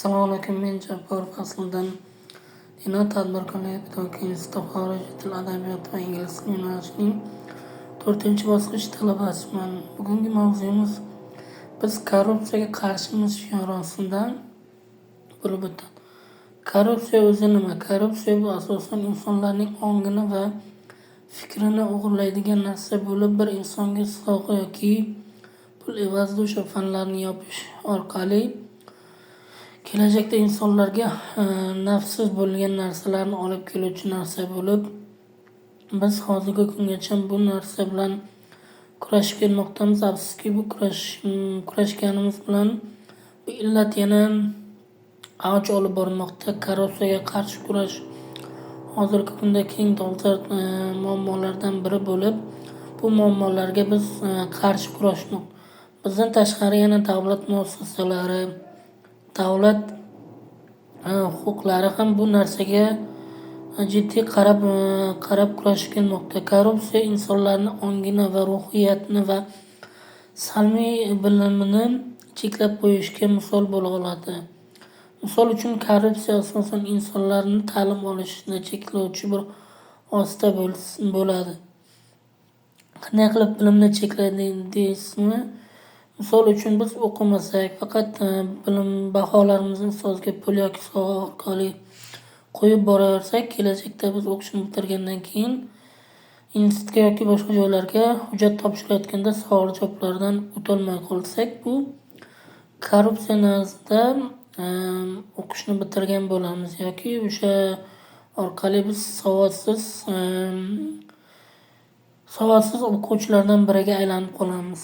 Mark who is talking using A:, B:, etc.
A: Assalomu alaykum. Men Jabbor Fasldan Dino tadbirkorlik pedagogika instituti xorijiy til, adabiyot va ingliz tili yo'nalishining 4-bosqich talabasiman. Bugungi mavzuyimiz biz korrupsiyaga qarshimiz shiori ostida bo'lib o'tadi. Korrupsiya o'zi nima? Korrupsiya bu asosan insonlarning ongini va fikrini o'g'irlaydigan narsa bo'lib, bir insonga sovg'a yoki pul evazida o'sha fanlarni yopish orqali kelajakda insonlarga nafsiz bo'lgan narsalarni olib keluvchi narsa bo'lib, biz hozirgi kungacha bu narsa bilan kurashib kelmoqdamiz. Afsuski, bu kurashganimiz bilan bu illat yana avj olib bormoqda. Korrupsiyaga qarshi kurash hozirgi kunda keng dolzarb muammolardan biri bo'lib, bu muammolarga biz qarshi kurashmoqda. Bizdan tashqari yana davlat muassasalari, davlat huquqlari ham bu narsaga jiddiy qarab kurashib kelmoqda. Korrupsiya insonlarning ongini va ruhiyatini va salbiy bilimini cheklab qo'yishga misol bo'la oladi. Misol uchun, korrupsiya asosan insonlarning ta'lim olishini cheklovchi bir vosita bo'ladi. Qanday qilib bilimni cheklaydi deysizmi? Misol uchun, biz o'qimasak, faqat baholarimizni ustozga pul yoki sovg'a orqali qo'yib boraversak, kelajakda biz o'qishni bitirgandan keyin institutga yoki boshqa joylarga hujjat topshirayotganda savol javoblardan o'tolmay qolsak, bu korrupsiya nazdida o'qishni bitirgan bo'lamiz yoki o'sha orqali biz savodsiz o'quvchilardan biriga aylanib qolamiz.